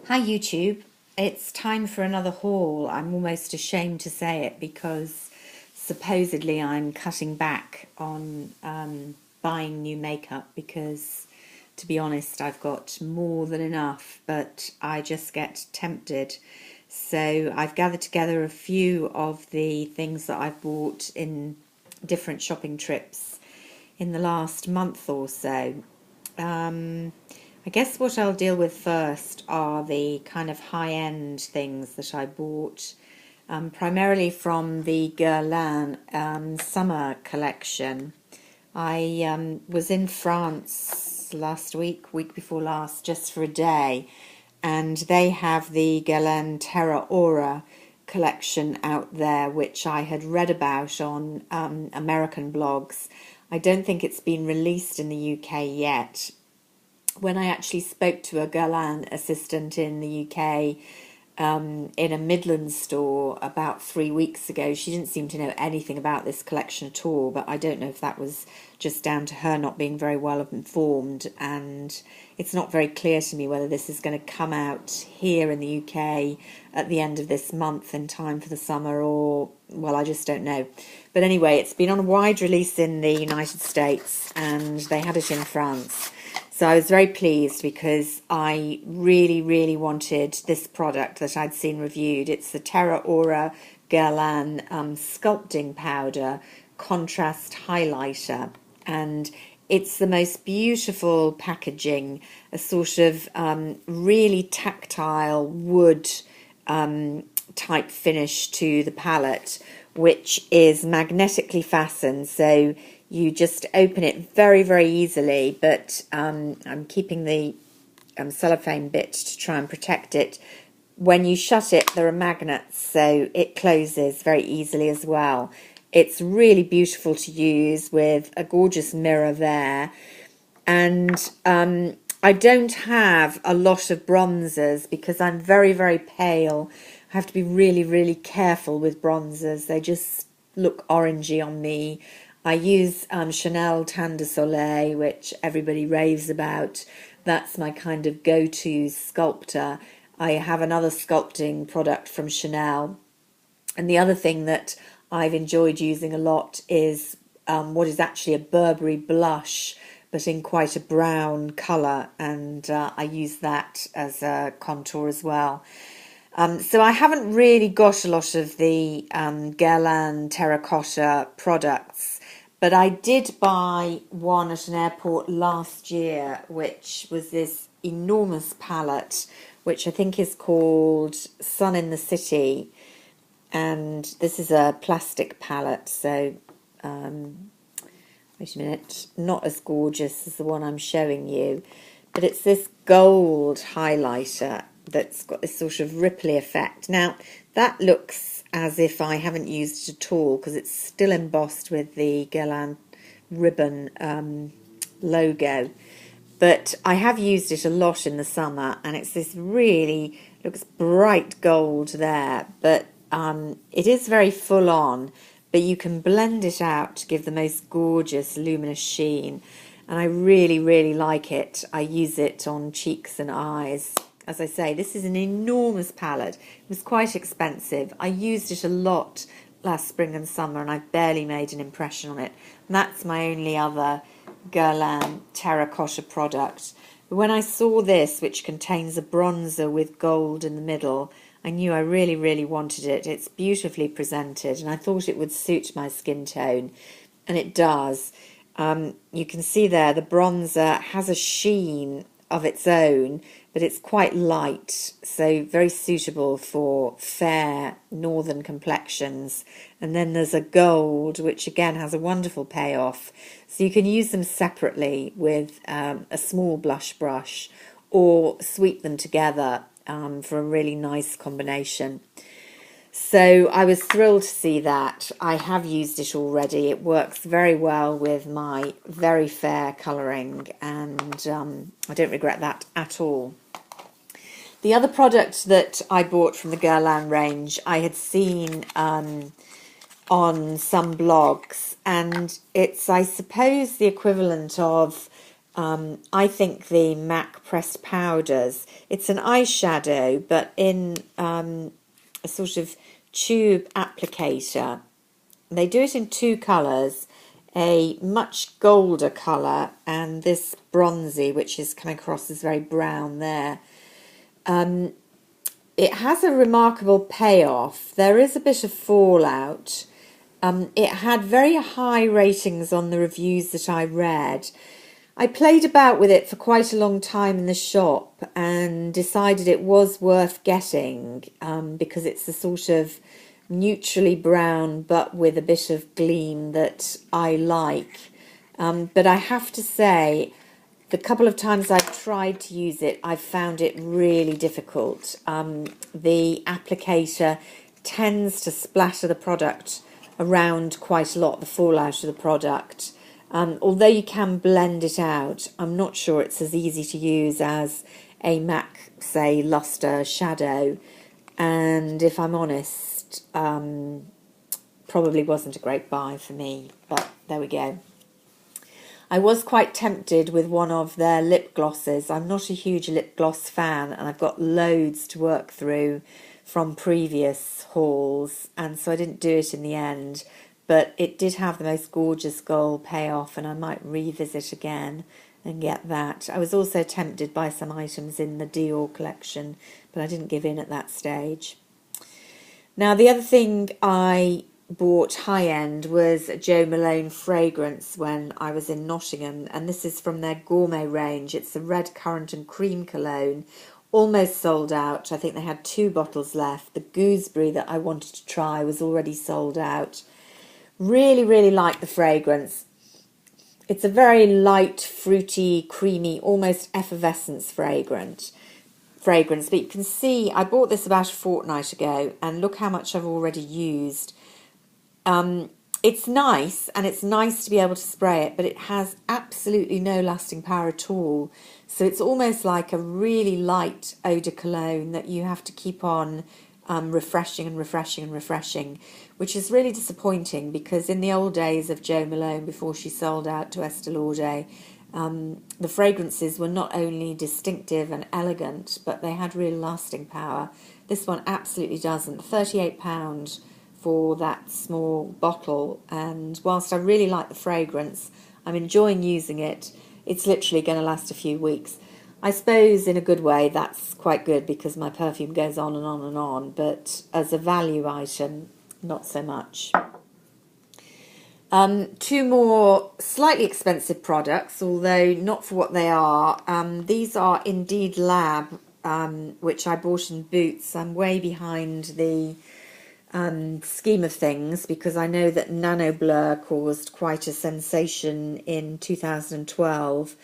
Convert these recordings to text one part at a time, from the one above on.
Hi YouTube, it's time for another haul. I'm almost ashamed to say it because supposedly I'm cutting back on buying new makeup because, to be honest, I've got more than enough, but I just get tempted. So I've gathered together a few of the things that I've bought in different shopping trips in the last month or so. I guess what I'll deal with first are the kind of high-end things that I bought, primarily from the Guerlain summer collection. I was in France last week before last, just for a day, and they have the Guerlain Terra collection out there, which I had read about on American blogs. I don't think it's been released in the UK yet. When I actually spoke to a Guerlain assistant in the UK in a Midlands store about 3 weeks ago, she didn't seem to know anything about this collection at all, but I don't know if that was just down to her not being very well informed, and it's not very clear to me whether this is going to come out here in the UK at the end of this month in time for the summer, or, well, I just don't know. But anyway, it's been on a wide release in the United States, and they had it in France. So I was very pleased because I really wanted this product that I'd seen reviewed. It's the Terra Guerlain Sculpting Powder Contrast Highlighter. And it's the most beautiful packaging, a sort of really tactile wood type finish to the palette, which is magnetically fastened. So you just open it very easily, but I'm keeping the cellophane bit to try and protect it. When you shut it, there are magnets, so it closes very easily as well. It's really beautiful to use with a gorgeous mirror there. And I don't have a lot of bronzers because I'm very pale. I have to be really careful with bronzers. They just look orangey on me. I use Chanel Tan de Soleil, which everybody raves about. That's my kind of go-to sculptor. I have another sculpting product from Chanel. And the other thing that I've enjoyed using a lot is what is actually a Burberry blush, but in quite a brown colour. And I use that as a contour as well. So I haven't really got a lot of the Guerlain terracotta products. But I did buy one at an airport last year, which was this enormous palette, which I think is called Sun in the City. And this is a plastic palette, so wait a minute, not as gorgeous as the one I'm showing you. But it's this gold highlighter that's got this sort of ripply effect. Now, that looks as if I haven't used it at all because it's still embossed with the Guerlain ribbon logo. But I have used it a lot in the summer, and it's this really, looks bright gold there, but it is very full on, but you can blend it out to give the most gorgeous luminous sheen, and I really like it. I use it on cheeks and eyes. As I say, this is an enormous palette. It was quite expensive. I used it a lot last spring and summer, and I barely made an impression on it. And that's my only other Guerlain terracotta product. But when I saw this, which contains a bronzer with gold in the middle, I knew I really wanted it. It's beautifully presented, and I thought it would suit my skin tone, and it does. You can see there the bronzer has a sheen of its own, but it's quite light, so very suitable for fair northern complexions. And then there's a gold, which again has a wonderful payoff. So you can use them separately with a small blush brush, or sweep them together for a really nice combination. So I was thrilled to see that. I have used it already. It works very well with my very fair colouring, and I don't regret that at all. The other product that I bought from the Guerlain range I had seen on some blogs, and it's, I suppose, the equivalent of I think the MAC Pressed Powders, it's an eyeshadow, but in a sort of tube applicator. They do it in two colours, a much golder colour and this bronzy, which is coming across as very brown there. It has a remarkable payoff. There is a bit of fallout. It had very high ratings on the reviews that I read. I played about with it for quite a long time in the shop and decided it was worth getting because it's a sort of neutrally brown but with a bit of gleam that I like. But I have to say, the couple of times I've tried to use it, I've found it really difficult. The applicator tends to splatter the product around quite a lot, the fallout of the product. Although you can blend it out, I'm not sure it's as easy to use as a MAC, say, Luster shadow. And if I'm honest, probably wasn't a great buy for me, but there we go. I was quite tempted with one of their lip glosses. I'm not a huge lip gloss fan, and I've got loads to work through from previous hauls, and so I didn't do it in the end. But it did have the most gorgeous gold payoff, and I might revisit again and get that. I was also tempted by some items in the Dior collection, but I didn't give in at that stage. Now, the other thing I bought high-end was a Jo Malone fragrance when I was in Nottingham, and this is from their gourmet range. It's a Redcurrant and cream cologne, almost sold out. I think they had 2 bottles left. The gooseberry that I wanted to try was already sold out. Really, really like the fragrance. It's a very light, fruity, creamy, almost effervescence fragrance. But you can see I bought this about a fortnight ago, and look how much I've already used. It's nice, and it's nice to be able to spray it, but it has absolutely no lasting power at all. So it's almost like a really light eau de cologne that you have to keep on refreshing and refreshing and refreshing, which is really disappointing because in the old days of Jo Malone, before she sold out to Estee Lauder, the fragrances were not only distinctive and elegant, but they had real lasting power. This one absolutely doesn't. £38 for that small bottle, and whilst I really like the fragrance, I'm enjoying using it. It's literally going to last a few weeks. I suppose in a good way that's quite good because my perfume goes on and on and on, but as a value item, not so much. 2 more slightly expensive products, although not for what they are. These are Indeed Lab, which I bought in Boots. I'm way behind the scheme of things because I know that Nanoblur caused quite a sensation in 2012.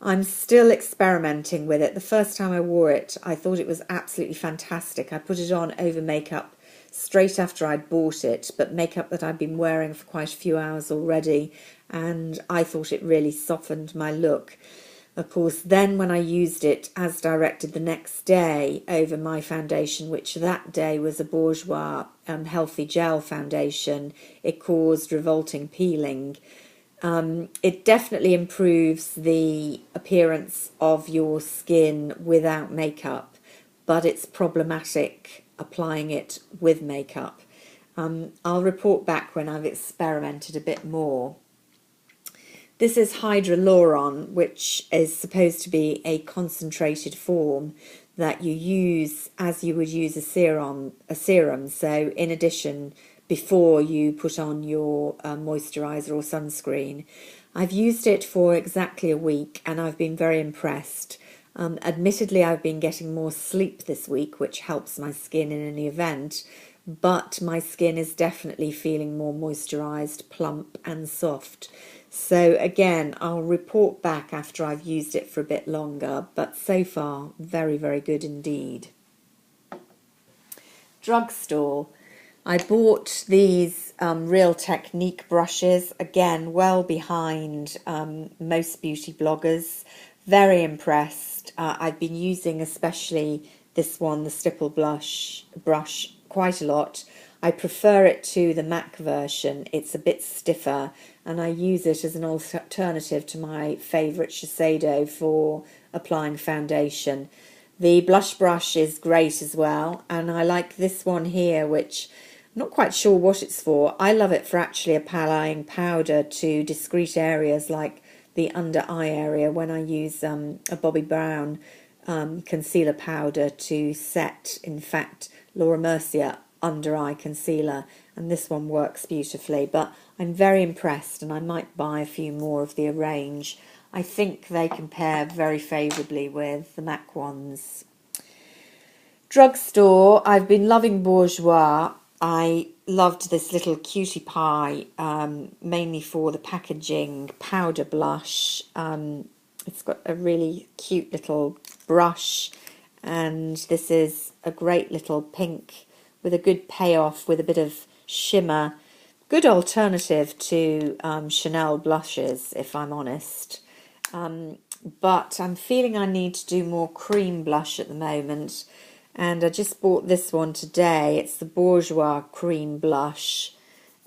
I'm still experimenting with it. The first time I wore it, I thought it was absolutely fantastic. I put it on over makeup straight after I'd bought it, but makeup that I'd been wearing for quite a few hours already, and I thought it really softened my look. Of course, then when I used it as directed the next day over my foundation, which that day was a Bourjois Healthy Gel foundation, it caused revolting peeling. It definitely improves the appearance of your skin without makeup, but it's problematic applying it with makeup. I'll report back when I've experimented a bit more. This is Hydraluron, which is supposed to be a concentrated form that you use as you would use a serum. So in addition, before you put on your moisturiser or sunscreen. I've used it for exactly a week and I've been very impressed. Admittedly, I've been getting more sleep this week, which helps my skin in any event, but my skin is definitely feeling more moisturised, plump and soft. So again, I'll report back after I've used it for a bit longer, but so far, very, very good indeed. Drugstore. I bought these Real Technique brushes, again, well behind most beauty bloggers. Very impressed. I've been using especially this one, the Stipple brush, quite a lot. I prefer it to the MAC version. It's a bit stiffer, and I use it as an alternative to my favourite Shiseido for applying foundation. The blush brush is great as well, and I like this one here, which I'm not quite sure what it's for. I love it for actually applying powder to discrete areas like the under eye area when I use a Bobbi Brown concealer powder to set, in fact, Laura Mercier under eye concealer, and this one works beautifully. But I'm very impressed, and I might buy a few more of the range. I think they compare very favourably with the MAC ones. Drugstore, I've been loving Bourjois. I loved this little cutie pie, mainly for the packaging powder blush. It's got a really cute little brush, and this is a great little pink with a good payoff with a bit of shimmer. Good alternative to Chanel blushes, if I'm honest. But I'm feeling I need to do more cream blush at the moment, and I just bought this one today. It's the Bourjois cream blush.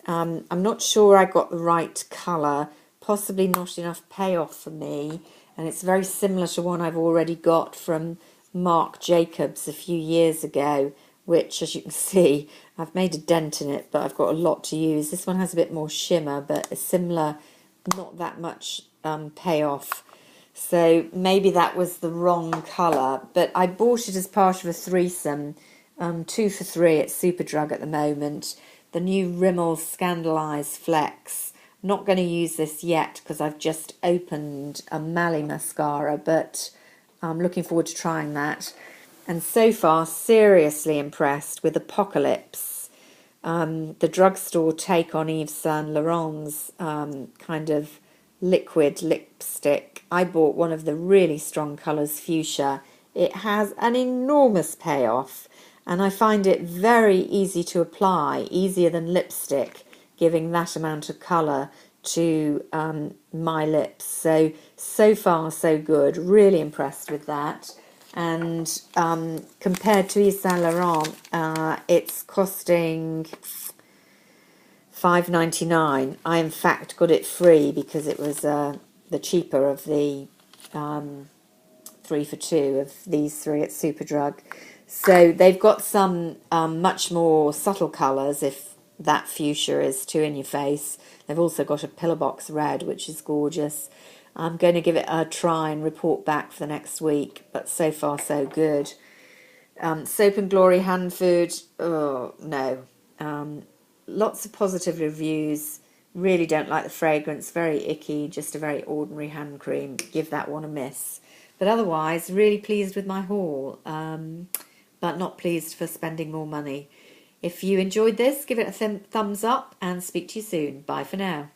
I'm not sure I got the right colour, possibly not enough payoff for me, and it's very similar to one I've already got from Marc Jacobs a few years ago, which, as you can see, I've made a dent in it, but I've got a lot to use. This one has a bit more shimmer, but a similar, not that much payoff. So maybe that was the wrong colour, but I bought it as part of a threesome, 2 for 3 at Superdrug at the moment. The new Rimmel Scandalize Flex. Not going to use this yet because I've just opened a Mally mascara, but I'm looking forward to trying that. And so far, seriously impressed with Apocalypse, the drugstore take on Yves Saint Laurent's kind of liquid lipstick. I bought one of the really strong colours, fuchsia. It has an enormous payoff, and I find it very easy to apply, easier than lipstick, giving that amount of colour to my lips. So far so good. Really impressed with that. And compared to Yves Saint Laurent, it's costing $5.99. I in fact got it free because it was the cheaper of the 3 for 2 of these three at Superdrug. So they've got some much more subtle colours if that fuchsia is too in your face. They've also got a pillar box red, which is gorgeous. I'm going to give it a try and report back for the next week, but so far so good. Soap and Glory hand food, oh no. Lots of positive reviews. Really don't like the fragrance, very icky, just a very ordinary hand cream. Give that one a miss. But otherwise, really pleased with my haul, but not pleased for spending more money. If you enjoyed this, give it a thumbs up and speak to you soon. Bye for now.